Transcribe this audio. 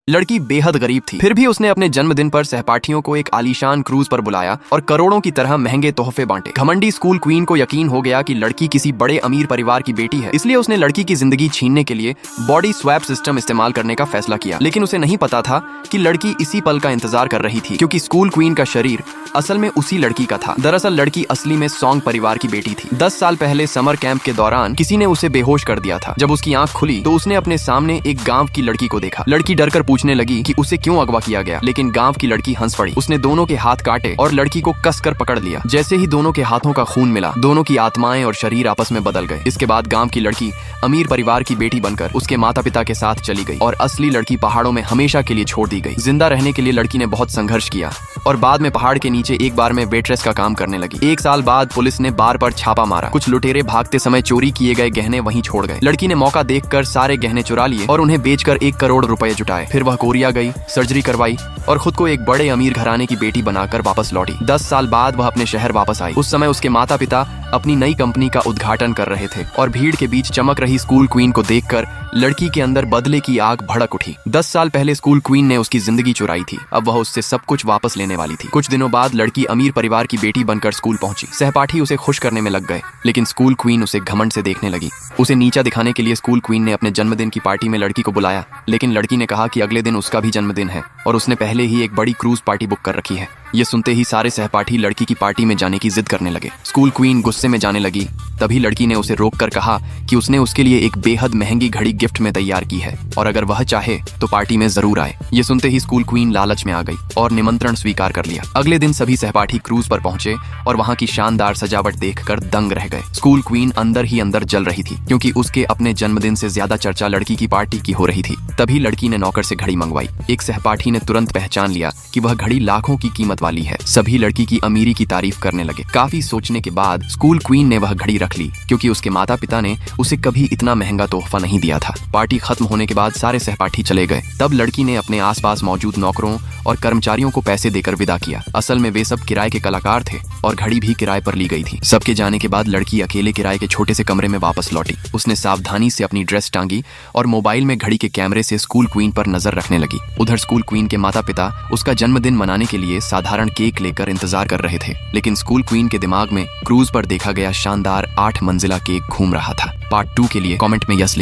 लड़की बेहद गरीब थी, फिर भी उसने अपने जन्मदिन पर सहपाठियों को एक आलीशान क्रूज पर बुलाया और करोड़ों की तरह महंगे तोहफे बांटे। घमंडी स्कूल क्वीन को यकीन हो गया कि लड़की किसी बड़े अमीर परिवार की बेटी है, इसलिए उसने लड़की की जिंदगी छीनने के लिए बॉडी स्वैप सिस्टम इस्तेमाल करने का फैसला किया। लेकिन उसे नहीं पता था कि लड़की इसी पल का इंतजार कर रही थी, क्योंकि स्कूल क्वीन का शरीर असल में उसी लड़की का था। दरअसल लड़की असली में सॉन्ग परिवार की बेटी थी। 10 साल पहले समर कैंप के दौरान किसी ने उसे बेहोश कर दिया था। जब उसकी आंख खुली तो उसने अपने सामने एक गांव की लड़की को देखा। लड़की डरकर पूछने लगी कि उसे क्यों अगवा किया गया, लेकिन गांव की लड़की हंस पड़ी। उसने दोनों के हाथ काटे और लड़की को कसकर पकड़ लिया। जैसे ही दोनों के हाथों का खून मिला, दोनों की आत्माएं और शरीर आपस में बदल गए। इसके बाद गांव की लड़की अमीर परिवार की बेटी बनकर उसके माता पिता के साथ चली गई और असली लड़की पहाड़ों में हमेशा के लिए छोड़ दी गई। जिंदा रहने के लिए लड़की ने बहुत संघर्ष किया और बाद में पहाड़ के नीचे एक बार में वेट्रेस का काम करने लगी। 1 साल बाद पुलिस ने बार पर छापा मारा। कुछ लुटेरे भागते समय चोरी किए गए गहने वहीं छोड़ गए। लड़की ने मौका देखकर सारे गहने चुरा लिए और उन्हें बेचकर 1 करोड़ रुपए जुटाए। फिर वह कोरिया गई, सर्जरी करवाई और खुद को एक बड़े अमीर घराने की बेटी बनाकर वापस लौटी। 10 साल बाद वह अपने शहर वापस आई। उस समय उसके माता पिता अपनी नई कंपनी का उद्घाटन कर रहे थे और भीड़ के बीच चमक रही स्कूल क्वीन को देखकर लड़की के अंदर बदले की आग भड़क उठी। 10 साल पहले स्कूल क्वीन ने उसकी जिंदगी चुराई थी, अब वह उससे सब कुछ वापस लेने वाली थी। कुछ दिनों बाद लड़की अमीर परिवार की बेटी बनकर स्कूल पहुंची। सहपाठी उसे खुश करने में लग गए, लेकिन स्कूल क्वीन उसे घमंड से देखने लगी। उसे नीचा दिखाने के लिए स्कूल क्वीन ने अपने जन्मदिन की पार्टी में लड़की को बुलाया, लेकिन लड़की ने कहा कि अगले दिन उसका भी जन्मदिन है और उसने पहले ही एक बड़ी क्रूज पार्टी बुक कर रखी है। ये सुनते ही सारे सहपाठी लड़की की पार्टी में जाने की जिद करने लगे। स्कूल क्वीन गुस्से में जाने लगी। तभी लड़की ने उसे रोककर कहा कि उसने उसके लिए एक बेहद महंगी घड़ी गिफ्ट में तैयार की है और अगर वह चाहे तो पार्टी में जरूर आए। ये सुनते ही स्कूल क्वीन लालच में आ गई और निमंत्रण स्वीकार कर लिया। अगले दिन सभी सहपाठी क्रूज पर पहुंचे और वहां की शानदार सजावट देखकर दंग रह गए। स्कूल क्वीन अंदर ही अंदर जल रही थी, क्योंकि उसके अपने जन्मदिन से ज्यादा चर्चा लड़की की पार्टी की हो रही थी। तभी लड़की ने नौकर से घड़ी मंगवाई। एक सहपाठी ने तुरंत पहचान लिया कि वह घड़ी लाखों की कीमत वाली है। सभी लड़की की अमीरी की तारीफ करने लगे। काफी सोचने के बाद स्कूल क्वीन ने वह घड़ी रख ली, क्योंकि उसके माता पिता ने उसे कभी इतना महंगा तोहफा नहीं दिया था। पार्टी खत्म होने के बाद सारे सहपाठी चले गए। तब लड़की ने अपने आसपास मौजूद नौकरों और कर्मचारियों को पैसे देकर विदा किया। असल में वे सब किराए के कलाकार थे और घड़ी भी किराए पर ली गई थी। सबके जाने के बाद लड़की अकेले किराए के छोटे से कमरे में वापस लौटी। उसने सावधानी से अपनी ड्रेस टांगी और मोबाइल में घड़ी के कैमरे से स्कूल क्वीन पर नजर रखने लगी। उधर स्कूल क्वीन के माता पिता उसका जन्मदिन मनाने के लिए साधारण केक लेकर इंतजार कर रहे थे, लेकिन स्कूल क्वीन के दिमाग में क्रूज पर देखा गया शानदार 8 मंजिला केक घूम रहा था। पार्ट 2 के लिए कमेंट में यस लिख